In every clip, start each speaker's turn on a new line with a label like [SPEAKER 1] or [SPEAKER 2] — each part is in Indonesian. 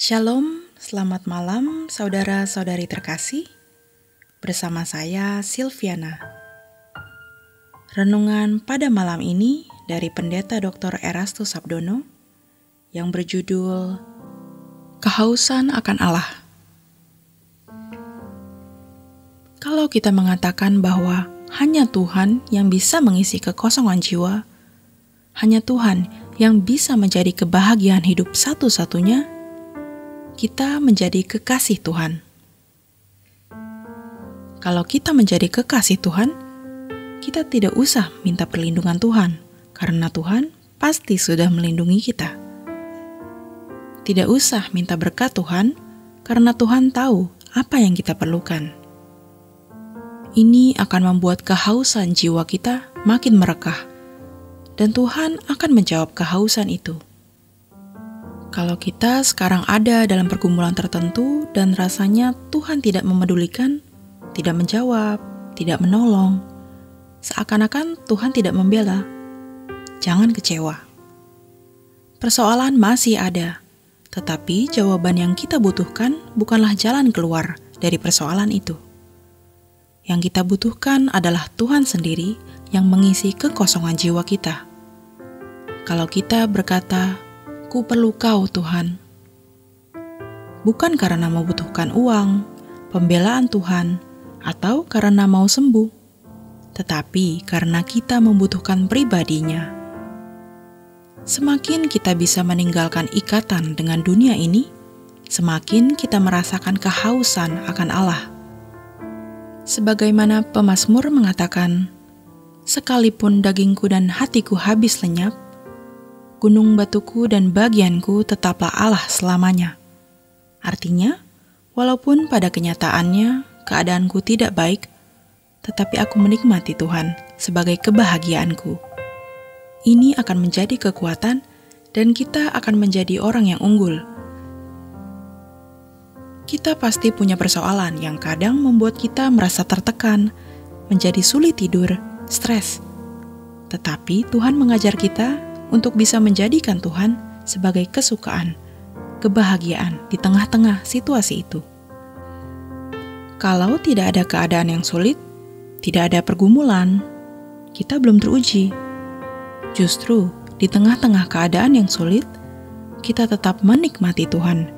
[SPEAKER 1] Shalom, selamat malam saudara-saudari terkasih. Bersama saya Silviana. Renungan pada malam ini dari Pendeta Dr. Erastus Sabdono yang berjudul Kehausan akan Allah. Kalau kita mengatakan bahwa hanya Tuhan yang bisa mengisi kekosongan jiwa, hanya Tuhan yang bisa menjadi kebahagiaan hidup satu-satunya, kita menjadi kekasih Tuhan. Kalau kita menjadi kekasih Tuhan, kita tidak usah minta perlindungan Tuhan, karena Tuhan pasti sudah melindungi kita. Tidak usah minta berkat Tuhan, karena Tuhan tahu apa yang kita perlukan. Ini akan membuat kehausan jiwa kita makin merekah, dan Tuhan akan menjawab kehausan itu. Kalau kita sekarang ada dalam pergumulan tertentu dan rasanya Tuhan tidak memedulikan, tidak menjawab, tidak menolong, seakan-akan Tuhan tidak membela, jangan kecewa. Persoalan masih ada, tetapi jawaban yang kita butuhkan bukanlah jalan keluar dari persoalan itu. Yang kita butuhkan adalah Tuhan sendiri yang mengisi kekosongan jiwa kita. Kalau kita berkata, "Ku perlu Kau, Tuhan," bukan karena membutuhkan uang, pembelaan Tuhan, atau karena mau sembuh, tetapi karena kita membutuhkan pribadinya. Semakin kita bisa meninggalkan ikatan dengan dunia ini, semakin kita merasakan kehausan akan Allah. Sebagaimana pemazmur mengatakan, "Sekalipun dagingku dan hatiku habis lenyap, gunung batuku dan bagianku tetaplah Allah selamanya." Artinya, walaupun pada kenyataannya keadaanku tidak baik, tetapi aku menikmati Tuhan sebagai kebahagiaanku. Ini akan menjadi kekuatan dan kita akan menjadi orang yang unggul. Kita pasti punya persoalan yang kadang membuat kita merasa tertekan, menjadi sulit tidur, stres. Tetapi Tuhan mengajar kita untuk bisa menjadikan Tuhan sebagai kesukaan, kebahagiaan di tengah-tengah situasi itu. Kalau tidak ada keadaan yang sulit, tidak ada pergumulan, kita belum teruji. Justru di tengah-tengah keadaan yang sulit, kita tetap menikmati Tuhan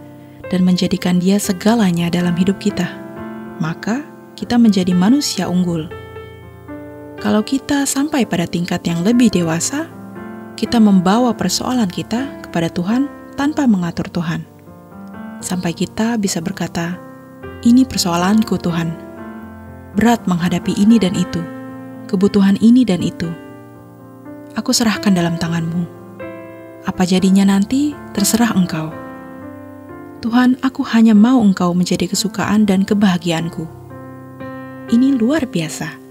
[SPEAKER 1] dan menjadikan Dia segalanya dalam hidup kita. Maka kita menjadi manusia unggul. Kalau kita sampai pada tingkat yang lebih dewasa, kita membawa persoalan kita kepada Tuhan tanpa mengatur Tuhan. Sampai kita bisa berkata, "Ini persoalanku Tuhan. Berat menghadapi ini dan itu, kebutuhan ini dan itu. Aku serahkan dalam tangan-Mu. Apa jadinya nanti, terserah Engkau. Tuhan, aku hanya mau Engkau menjadi kesukaan dan kebahagiaanku." Ini luar biasa.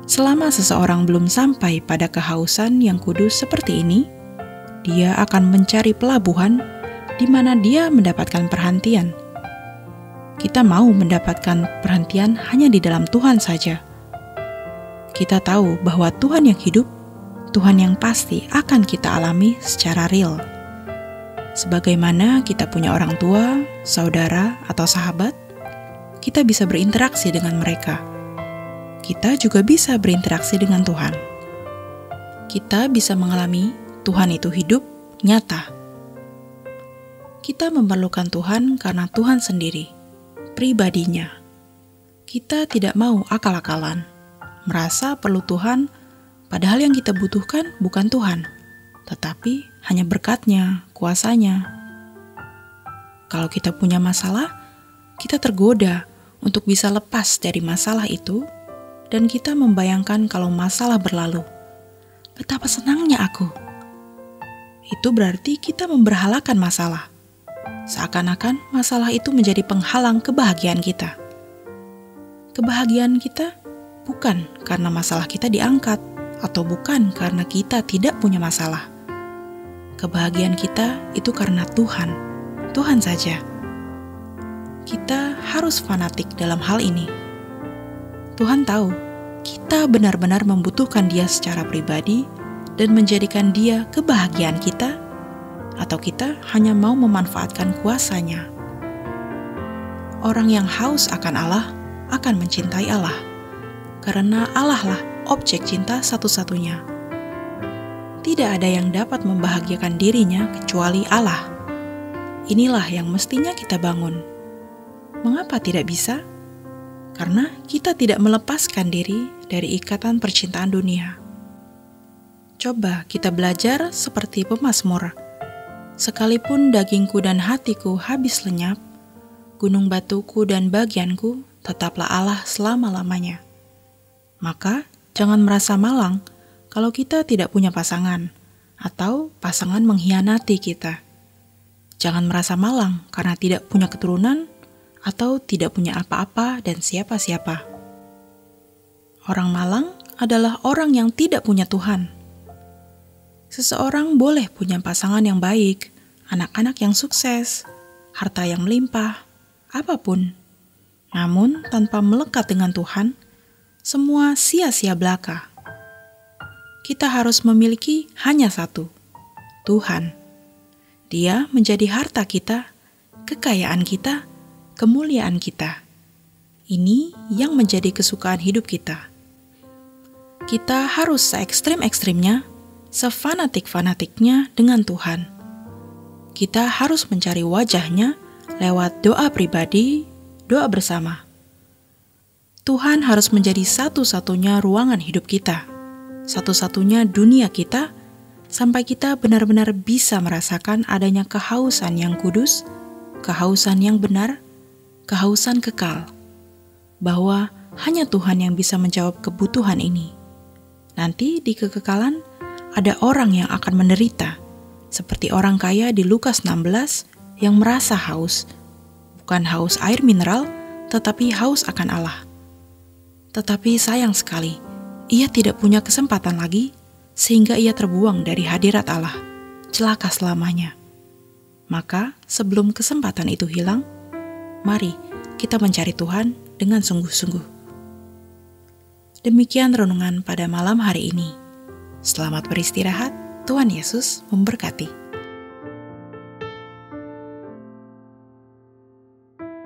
[SPEAKER 1] Selama seseorang belum sampai pada kehausan yang kudus seperti ini, dia akan mencari pelabuhan di mana dia mendapatkan perhentian. Kita mau mendapatkan perhentian hanya di dalam Tuhan saja. Kita tahu bahwa Tuhan yang hidup, Tuhan yang pasti akan kita alami secara real. Sebagaimana kita punya orang tua, saudara, atau sahabat, kita bisa berinteraksi dengan mereka. Kita juga bisa berinteraksi dengan Tuhan. Kita bisa mengalami Tuhan itu hidup, nyata. Kita memerlukan Tuhan karena Tuhan sendiri, pribadinya. Kita tidak mau akal-akalan, merasa perlu Tuhan, padahal yang kita butuhkan bukan Tuhan, tetapi hanya berkat-Nya, kuasa-Nya. Kalau kita punya masalah, kita tergoda untuk bisa lepas dari masalah itu, dan kita membayangkan kalau masalah berlalu. Betapa senangnya aku. Itu berarti kita memberhalakan masalah. Seakan-akan masalah itu menjadi penghalang kebahagiaan kita. Kebahagiaan kita bukan karena masalah kita diangkat, atau bukan karena kita tidak punya masalah. Kebahagiaan kita itu karena Tuhan, Tuhan saja. Kita harus fanatik dalam hal ini. Tuhan tahu kita benar-benar membutuhkan Dia secara pribadi dan menjadikan Dia kebahagiaan kita, atau kita hanya mau memanfaatkan kuasa-Nya. Orang yang haus akan Allah akan mencintai Allah, karena Allah lah objek cinta satu-satunya. Tidak ada yang dapat membahagiakan dirinya kecuali Allah. Inilah yang mestinya kita bangun. Mengapa tidak bisa? Karena kita tidak melepaskan diri dari ikatan percintaan dunia. Coba kita belajar seperti pemazmur. Sekalipun dagingku dan hatiku habis lenyap, gunung batuku dan bagianku tetaplah Allah selama-lamanya. Maka jangan merasa malang kalau kita tidak punya pasangan atau pasangan mengkhianati kita. Jangan merasa malang karena tidak punya keturunan atau tidak punya apa-apa dan siapa-siapa. Orang malang adalah orang yang tidak punya Tuhan. Seseorang boleh punya pasangan yang baik, anak-anak yang sukses, harta yang melimpah, apapun. Namun tanpa melekat dengan Tuhan, semua sia-sia belaka. Kita harus memiliki hanya satu, Tuhan. Dia menjadi harta kita, kekayaan kita, kemuliaan kita. Ini yang menjadi kesukaan hidup kita. Kita harus se-ekstrim-ekstrimnya, sefanatik-fanatiknya dengan Tuhan. Kita harus mencari wajah-Nya lewat doa pribadi, doa bersama. Tuhan harus menjadi satu-satunya ruangan hidup kita, satu-satunya dunia kita, sampai kita benar-benar bisa merasakan adanya kehausan yang kudus, kehausan yang benar, kehausan kekal, bahwa hanya Tuhan yang bisa menjawab kebutuhan ini. Nanti di kekekalan ada orang yang akan menderita, seperti orang kaya di Lukas 16 yang merasa haus, bukan haus air mineral, tetapi haus akan Allah. Tetapi sayang sekali, ia tidak punya kesempatan lagi, sehingga ia terbuang dari hadirat Allah, celaka selamanya. Maka sebelum kesempatan itu hilang, mari kita mencari Tuhan dengan sungguh-sungguh. Demikian renungan pada malam hari ini. Selamat beristirahat, Tuhan Yesus memberkati.